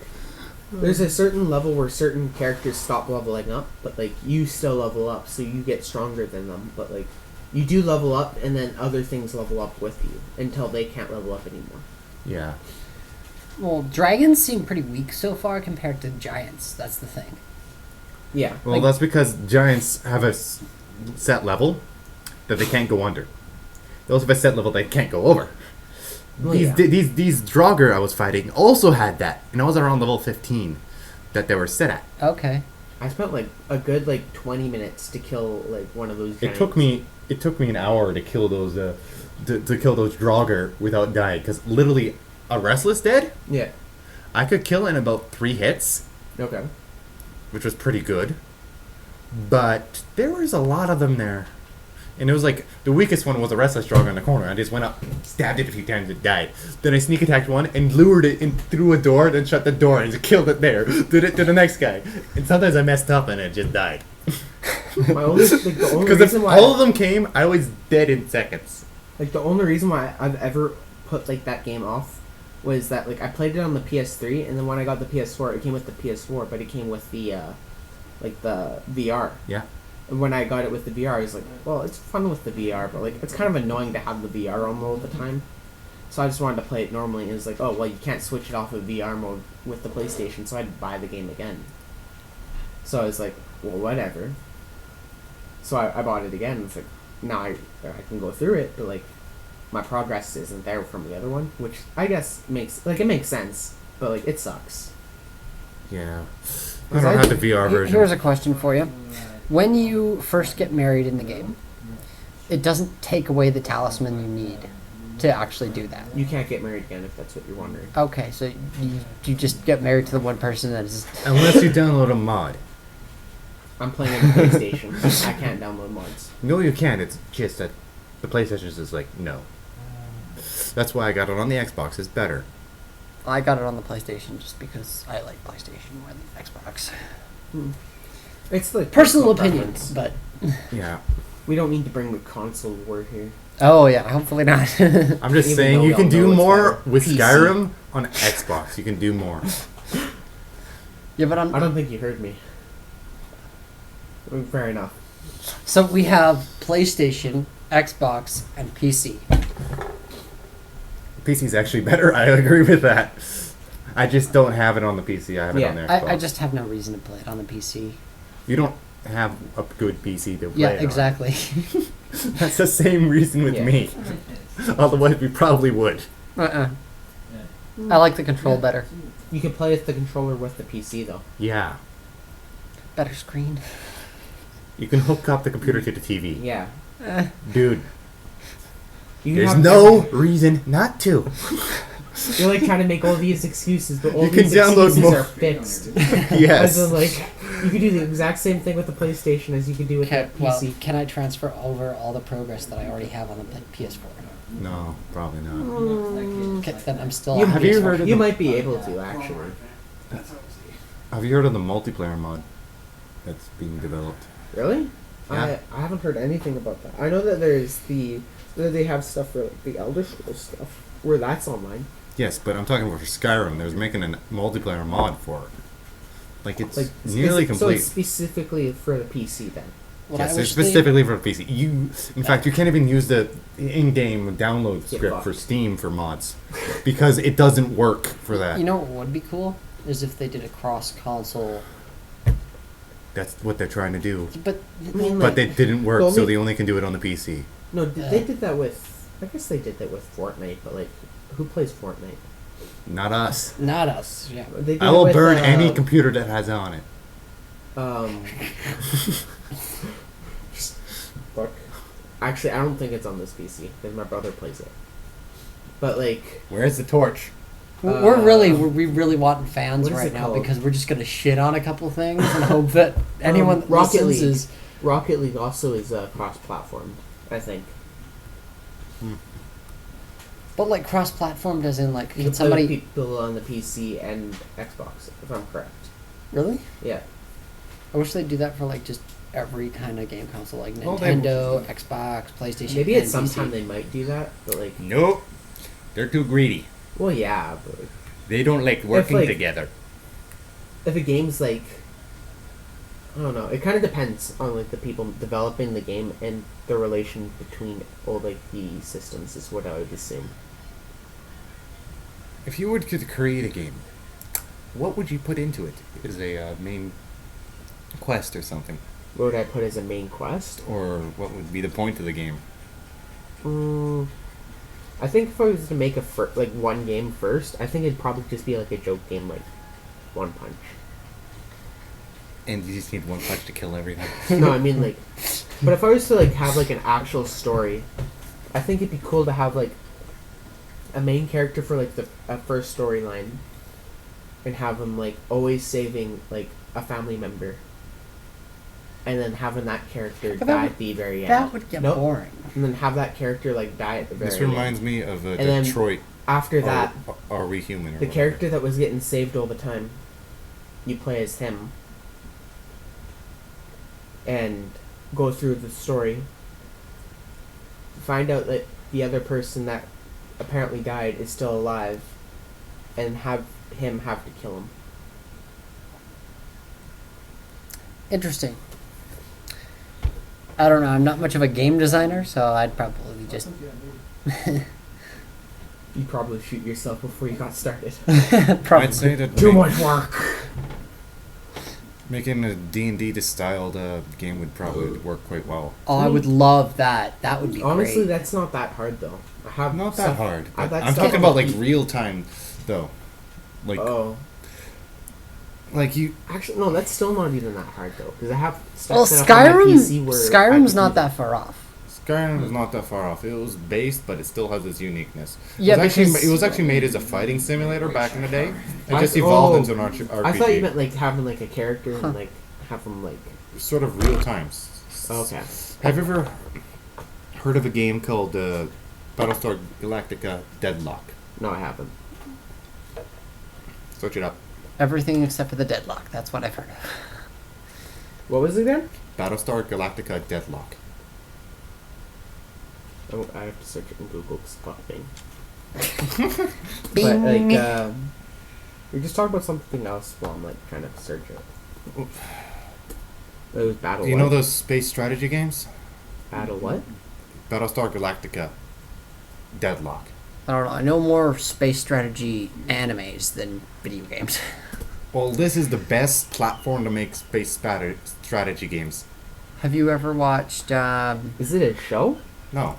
S2: there's a certain level where certain characters stop leveling up, but like you still level up, so you get stronger than them. But like, you do level up, and then other things level up with you until they can't level up anymore.
S3: Yeah.
S1: Well, dragons seem pretty weak so far compared to giants. That's the thing.
S2: Yeah.
S3: Well,
S1: Like-
S3: that's because giants have a set level that they can't go under. They also have a set level they can't go over.
S2: Well,
S3: these
S2: yeah.
S3: these Draugr I was fighting also had that, and I was around level 15 that they were set at.
S1: Okay.
S2: I spent like a good like 20 minutes to kill like one of those.
S3: It
S2: Giants.
S3: took me an hour to kill those to kill those Draugr without dying, because literally a Restless Dead
S2: Yeah.
S3: I could kill in about 3 hits,
S2: Okay.
S3: which was pretty good. But there was a lot of them there. And it was like, the weakest one was a Restless Draugr in the corner. I just went up, stabbed it a few times, it died. Then I sneak attacked one and lured it in through a door, then shut the door and just killed it there. Did it to the next guy. And sometimes I messed up and it just died.
S2: My only like the only
S3: Because if
S2: reason why
S3: all of them came, I was dead in seconds.
S2: like the only reason why I've ever put like that game off was that like I played it on the PS3, and then when I got the PS4, it came with the PS4, but it came with the like the VR.
S3: Yeah.
S2: And when I got it with the VR, I was like, well, it's fun with the VR, but like it's kind of annoying to have the VR on all the time. So I just wanted to play it normally, and it was like, oh well, you can't switch it off of VR mode with the PlayStation, so I had to buy the game again. So I was like, well, whatever. So I bought it again. And it's like now I can go through it, but like my progress isn't there from the other one, which I guess makes sense, but like it sucks.
S3: Yeah. I
S2: Was
S3: don't
S2: I-
S3: have the VR version.
S1: Here's a question for you. When you first get married in the game, it doesn't take away the talisman you need to actually do that.
S2: You can't get married again if that's what you're wondering.
S1: Okay, so you just get married to the one person that is...
S3: Unless you download a mod.
S2: I'm playing on the PlayStation. I can't download mods.
S3: No, you can't. It's just that the PlayStation is like, no. That's why I got it on the Xbox. It's better.
S1: I got it on the PlayStation just because I like PlayStation more than Xbox.
S2: It's like
S1: Personal
S2: personal
S1: opinion,
S2: preference.
S1: but...
S3: Yeah.
S2: We don't need to bring the console war here.
S1: Oh yeah, hopefully not.
S3: I'm just
S2: Even
S3: saying
S2: though
S3: you
S2: we
S3: can
S2: all
S3: do
S2: know it's
S3: more
S2: better.
S3: with
S2: PC.
S3: Skyrim on Xbox. You can do more.
S1: Yeah, but
S2: I don't think you heard me. Fair enough.
S1: So we have PlayStation, Xbox, and PC.
S3: PC's actually better. I agree with that. I just don't have it on the PC. I have it on the Xbox.
S1: I just have no reason to play it on the PC.
S3: You don't have a good PC to play
S1: Yeah,
S3: it on.
S1: exactly.
S3: That's the same reason with me. Otherwise, we probably would.
S1: I like the control better.
S2: You can play with the controller with the PC though.
S3: Yeah.
S1: Better screen.
S3: You can hook up the computer to the TV.
S2: Yeah.
S3: Dude,
S2: You
S3: there's
S2: have
S3: no reason not to.
S2: You're like trying to make all these excuses, but all
S3: You can
S2: these
S3: download
S2: excuses
S3: more.
S2: are fixed.
S3: Yes.
S2: As in, like, you can do the exact same thing with the PlayStation as you can do with
S1: Okay,
S2: the
S1: well,
S2: PC.
S1: can I transfer over all the progress that I already have on the PS4?
S3: No, probably not.
S1: Okay, then I'm still
S2: You,
S1: on
S3: have you
S1: PS4.
S3: heard of
S2: you
S3: the-
S2: might be able to, actually.
S3: Have you heard of the multiplayer mod that's being developed?
S2: Really?
S3: Yeah.
S2: I haven't heard anything about that. I know that that they have stuff for like, the Elder Scrolls stuff, where that's online.
S3: Yes, but I'm talking about for Skyrim. There's making a multiplayer mod for it. Like, it's
S2: Like
S3: nearly
S2: So
S3: complete.
S2: it's specifically for the PC then.
S1: What I
S3: Yes, it's
S1: wish they-
S3: specifically for PC. In fact, you can't even use the in-game download
S2: Get
S3: script
S2: fucked.
S3: for Steam for mods because it doesn't work for that.
S1: You know what would be cool is if they did a cross-console.
S3: That's what they're trying to do,
S1: But
S2: I mean,
S3: but it didn't work,
S2: the
S3: so
S2: only-
S3: they only can do it on the PC.
S2: No, they did that with. I guess they did that with Fortnite, but like, who plays Fortnite?
S3: Not us.
S1: not us. Yeah.
S2: They did
S3: I
S2: it
S3: will
S2: with,
S3: burn any computer that has it on it.
S2: Fuck. Actually, I don't think it's on this PC because my brother plays it. But like,
S3: Where's the torch?
S1: We really want fans
S2: what is
S1: right
S2: it
S1: now
S2: called?
S1: because we're just gonna shit on a couple things and hope that anyone that
S2: Rocket
S1: listens
S2: League.
S1: is.
S2: Rocket League also is cross-platform. I think.
S1: But like cross-platform, as in like
S2: You
S1: can
S2: can play with
S1: somebody
S2: people on the PC and Xbox, if I'm correct.
S1: really?
S2: Yeah.
S1: I wish they'd do that for like just every kind of game console, like
S3: Well, they-
S1: Nintendo, Xbox, PlayStation.
S2: Maybe
S1: and
S2: at some
S1: PC.
S2: time they might do that, but like,
S3: Nope. They're too greedy.
S2: well, yeah, but
S3: They don't like working
S2: like-
S3: together.
S2: if a game's like, I don't know, it kind of depends on like the people developing the game and the relation between all like the systems is what I would assume.
S3: If you were to create a game, what would you put into it? As a main quest or something?
S2: What would I put as a main quest?
S3: Or what would be the point of the game?
S2: I think if I was to make like one game first, I think it'd probably just be like a joke game, like One Punch.
S3: And you just need one punch to kill everything.
S2: No, I mean like, but if I was to like have like an actual story, I think it'd be cool to have like a main character for like the first storyline, and have him like always saving like a family member, and then having that character
S1: But
S2: die
S1: that would-
S2: at the very end.
S1: That would get
S2: Nope.
S1: boring.
S2: And then have that character like die at the very
S3: This
S2: end.
S3: reminds me of
S2: And then
S3: Detroit.
S2: After that,
S3: Are We Human? Or
S2: the
S3: whatever.
S2: character that was getting saved all the time, you play as him, and go through the story. Find out that the other person that apparently died is still alive, and have him have to kill him.
S1: Interesting. I don't know. I'm not much of a game designer, so I'd probably just
S2: You'd probably shoot yourself before you got started.
S1: probably.
S3: I'd say that
S2: Too much work.
S3: making a D&D styled game would probably work quite well.
S1: Oh, I would love that. That would be
S2: Honestly,
S1: great.
S2: that's not that hard though. I have
S3: Not that
S2: stuff-
S3: hard.
S2: I have that
S3: I'm
S2: stuff
S3: talking
S2: on
S3: about
S2: the
S3: like real time, though. Like,
S2: Oh,
S3: like you.
S2: actually, no. That's still not even that hard though, because I have stuff
S1: Well,
S2: set up on my PC
S1: Skyrim.
S2: where I
S1: Skyrim's
S2: could
S1: not
S2: do
S1: that far off.
S3: Skyrim is not that far off. It was based, but it still has its uniqueness.
S1: Yeah,
S3: it was
S1: because-
S3: actually made as a fighting simulator back in the day. It
S2: I-
S3: just evolved
S2: oh,
S3: into an RPG.
S2: I thought you meant like having like a character and like have them like.
S3: Sort of real time.
S2: Okay.
S3: Have you ever heard of a game called Battlestar Galactica Deadlock?
S2: No, I haven't.
S3: Search it up.
S1: Everything except for the deadlock. That's what I've heard of.
S2: What was it again?
S3: Battlestar Galactica Deadlock.
S2: Oh, I have to search it in Google. Fuck thing.
S1: Bing.
S2: But like,
S4: We just talked about something else while I'm like trying to search it. It was Battle.
S3: Do you
S4: what?
S3: know those space strategy games?
S4: Battle what?
S3: Battlestar Galactica. Deadlock.
S1: I don't know. I know more space strategy animes than video games.
S3: Well, this is the best platform to make space strategy games.
S1: Have you ever watched?
S4: Is it a show?
S3: No.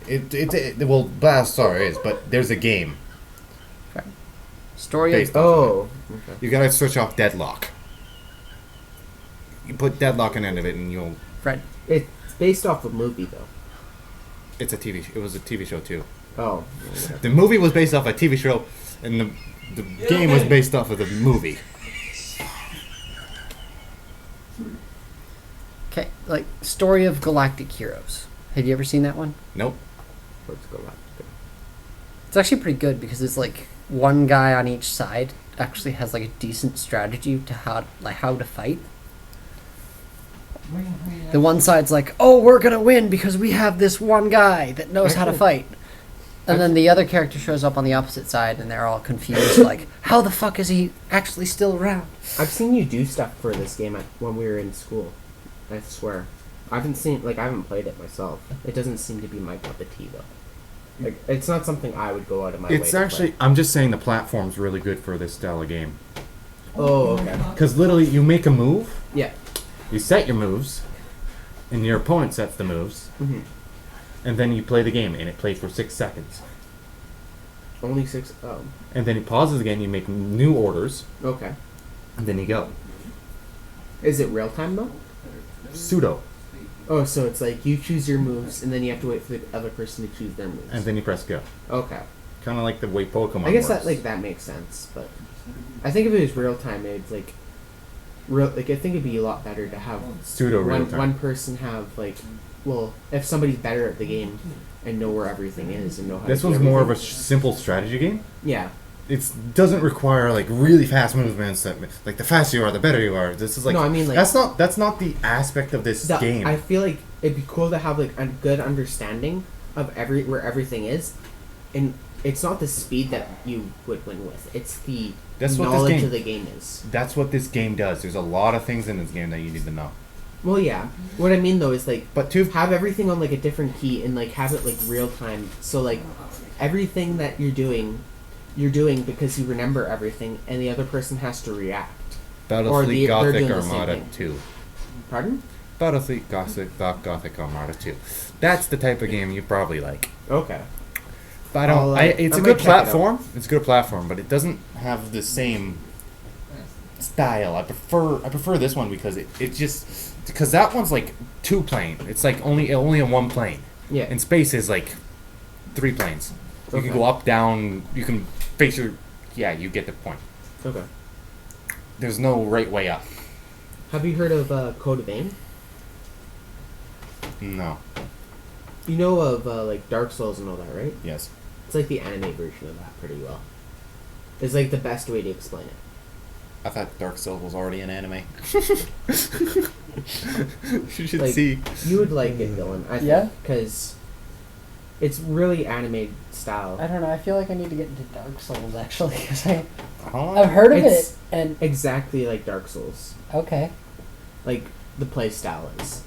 S3: Well, Battlestar is, but there's a game.
S1: Story
S3: Based
S1: of
S4: Oh. Okay.
S3: You gotta switch off Deadlock. You put Deadlock in the end of it and you'll...
S1: Fred?
S4: It's based off a movie though.
S3: It was a TV show too.
S4: Oh.
S3: The movie was based off a TV show, and the game was based off of the movie.
S1: Okay, like Story of Galactic Heroes. Have you ever seen that one?
S3: Nope.
S4: Let's go back.
S1: It's actually pretty good because it's like one guy on each side actually has like a decent strategy to how to fight. The one side's like, oh, we're gonna win because we have this one guy that knows how to fight. And then the other character shows up on the opposite side and they're all confused, like, how the fuck is he actually still around?
S4: I've seen you do stuff for this game when we were in school. I swear. I haven't played it myself. It doesn't seem to be my cup of tea though. Like, it's not something I would go out of my way
S3: It's
S4: to
S3: actually...
S4: play.
S3: I'm just saying the platform's really good for this style of game.
S4: Oh, okay.
S3: Because literally, you make a move,
S4: Yeah.
S3: you set your moves, and your opponent sets the moves,
S4: Mm-hmm.
S3: and then you play the game, and it plays for 6 seconds.
S4: Only 6. Oh.
S3: And then he pauses again, you make new orders,
S4: Okay.
S3: and then you go.
S4: Is it real time though?
S3: Pseudo.
S4: Oh, so it's like you choose your moves and then you have to wait for the other person to choose their moves.
S3: And then you press go.
S4: Okay.
S3: Kind of like the way Pokemon
S4: I guess
S3: works.
S4: that makes sense, but I think if it was real time, it's like I think it'd be a lot better to have
S3: Pseudo real time.
S4: one person have like, well, if somebody's better at the game and know where everything is and know how.
S3: This
S4: to do
S3: one's more of a
S4: everything.
S3: simple strategy game.
S4: Yeah.
S3: It doesn't require like really fast movements. Like the faster you are, the better you are. This is like
S4: No, I mean, like-
S3: that's not the aspect of this game.
S4: I feel like it'd be cool to have like a good understanding of where everything is, and it's not the speed that you would win with. It's the
S3: That's what this
S4: knowledge
S3: game-
S4: of the game is.
S3: That's what this game does. There's a lot of things in this game that you need to know.
S4: Well, yeah. What I mean though is like,
S3: But to
S4: have everything on like a different key and like have it like real time. So like everything that you're doing because you remember everything, and the other person has to react. Or
S3: Battlefleet
S4: they're
S3: Gothic
S4: doing the same
S3: Armada
S4: thing.
S3: 2.
S4: Pardon?
S3: Battlefleet Gothic Armada 2. That's the type of game you probably like.
S4: Okay.
S3: But
S4: I'll,
S3: it's
S4: I
S3: a
S4: might
S3: good
S4: check it out.
S3: platform. It's a good platform, but it doesn't have the same style. I prefer this one because because that one's like 2 plane. It's like only in 1 plane.
S4: Yeah.
S3: And space is like 3 planes. You
S4: Okay.
S3: can go up, down. You can face your. Yeah, you get the point.
S4: Okay.
S3: There's no right way up.
S4: Have you heard of Code Vein?
S3: No.
S4: You know of like Dark Souls and all that, right?
S3: Yes.
S4: It's like the anime version of that pretty well. It's like the best way to explain it.
S3: I thought Dark Souls was already an anime. You should
S4: Like,
S3: see.
S4: You would like it, Dylan. I think,
S1: Yeah?
S4: because it's really anime style.
S1: I don't know. I feel like I need to get into Dark Souls actually because I've
S3: Oh,
S1: heard of
S4: It's-
S1: it and
S4: Exactly like Dark Souls.
S1: okay.
S4: Like the play style is.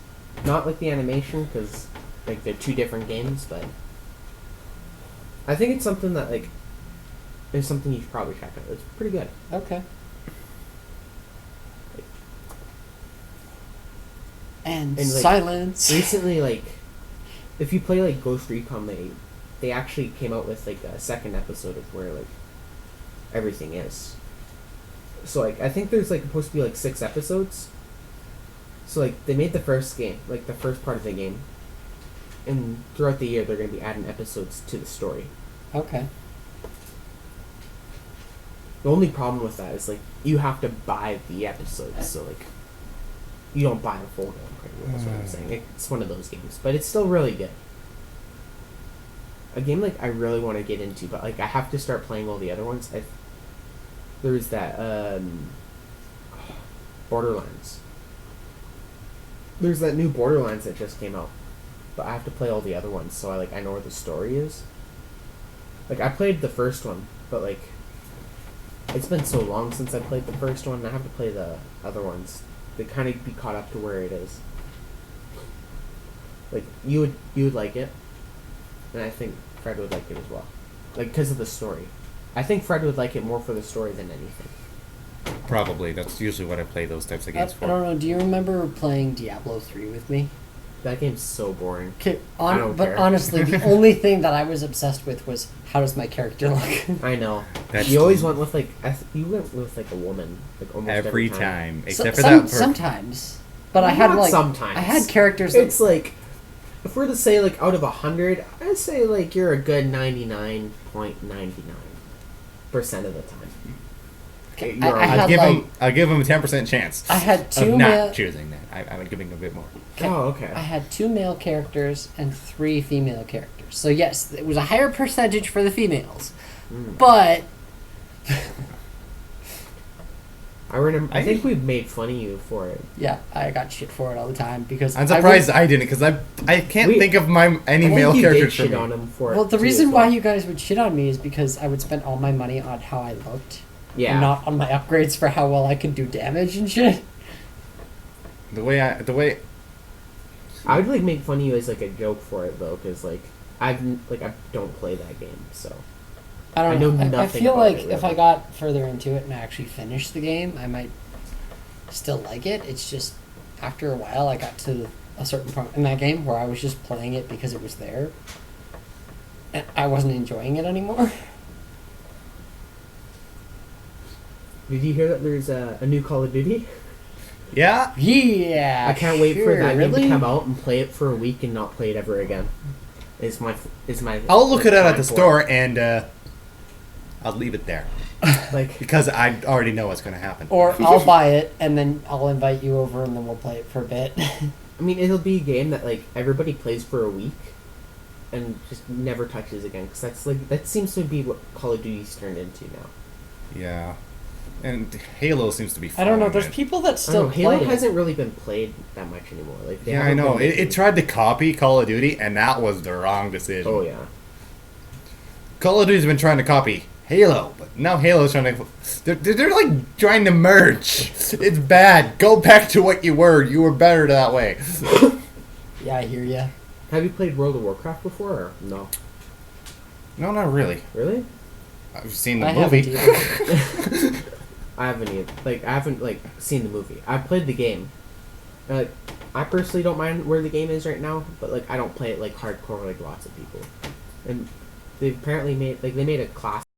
S4: Not like the animation, because like they're 2 different games, but I think it's something that like is something you should probably check out. It's pretty good.
S1: Okay. And
S4: And, like,
S1: silence.
S4: Recently, like if you play like Ghost Recon, they actually came out with like a second episode of where like everything is. So like I think there's like supposed to be like 6 episodes. So like they made the first game, like the first part of the game, and throughout the year they're gonna be adding episodes to the story.
S1: Okay.
S4: The only problem with that is like you have to buy the episodes, so like you don't buy the full game. That's what I'm saying. It's one of those games, but it's still really good. A game like I really want to get into, but like I have to start playing all the other ones. There's that Borderlands. There's that new Borderlands that just came out, but I have to play all the other ones, so I know where the story is. Like I played the first one, but like it's been so long since I played the first one. I have to play the other ones to kind of be caught up to where it is. Like you would like it, and I think Fred would like it as well, like because of the story. I think Fred would like it more for the story than anything.
S3: Probably. That's usually what I play those types of games
S1: I
S3: for.
S1: don't know. Do you remember playing Diablo 3 with me?
S4: That game's so boring.
S1: I
S4: don't
S1: but
S4: care.
S1: honestly, the only thing that I was obsessed with was how does my character look?
S4: I know.
S3: That's
S4: You always went with like you went with like a woman, like almost
S3: every
S4: time.
S3: time,
S1: So-
S3: except for that.
S1: sometimes, but I had
S4: Not
S1: like
S4: sometimes.
S1: I had characters. That,
S4: It's like, if we're to say like out of 100, I'd say like you're a good 99.99% of the time.
S1: Okay,
S4: You're
S1: I had
S3: I'll give him a 10% chance.
S1: I had
S3: of
S1: two
S3: not
S1: male.
S3: choosing that. I would give him a bit more.
S4: Oh, okay.
S1: I had 2 male characters and 3 female characters. So yes, it was a higher percentage for the females, but
S4: I remember. I
S3: I-
S4: think we made fun of you for it.
S1: yeah, I got shit for it all the time because
S3: I'm surprised I didn't, because I can't think of any
S4: I think
S3: male
S4: you
S3: characters
S4: did
S3: for
S4: shit on
S3: me.
S4: him for
S1: Well,
S4: it.
S1: the
S4: too,
S1: reason
S4: as
S1: why
S4: well.
S1: you guys would shit on me is because I would spend all my money on how I looked,
S4: Yeah.
S1: and not on my upgrades for how well I could do damage and shit.
S3: The way
S4: I would like make fun of you as like a joke for it though, because like I don't play that game, so
S1: I don't
S4: I know
S1: know. I
S4: nothing
S1: feel
S4: about
S1: like
S4: it,
S1: if I
S4: really.
S1: got further into it and actually finished the game, I might still like it. It's just after a while, I got to a certain point in that game where I was just playing it because it was there, and I wasn't enjoying it anymore.
S4: Did you hear that there's a new Call of Duty?
S3: yeah,
S1: Yeah,
S4: I can't wait for
S1: sure,
S4: that
S1: really?
S4: game to come out and play it for a week and not play it ever again. Is my
S3: I'll look it up at
S4: time
S3: the
S4: for
S3: store and I'll leave it there
S4: Like
S3: because I already know what's going to happen.
S1: Or I'll buy it and then I'll invite you over and then we'll play it for a bit.
S4: I mean, it'll be a game that like everybody plays for a week and just never touches again, because that seems to be what Call of Duty's turned into now.
S3: Yeah, and Halo seems to be.
S1: I don't know.
S3: following
S1: There's
S3: it.
S1: people that
S4: I don't
S1: still
S4: know, Halo
S1: play it.
S4: hasn't really been played that much anymore. Like they
S3: Yeah, I
S4: haven't
S3: know.
S4: been
S3: It
S4: making-
S3: tried to copy Call of Duty, and that was the wrong decision.
S4: Oh yeah.
S3: Call of Duty's been trying to copy Halo, but now Halo's trying to. They're like trying to merge. It's bad. Go back to what you were. You were better that way.
S1: Yeah, I hear ya.
S4: Have you played World of Warcraft before? Or no.
S3: No, not really.
S4: Really?
S3: I've seen the
S1: I
S3: movie.
S1: haven't either.
S4: I haven't either. Like I haven't like seen the movie. I've played the game. Like I personally don't mind where the game is right now, but like I don't play it like hardcore like lots of people. And they apparently made a class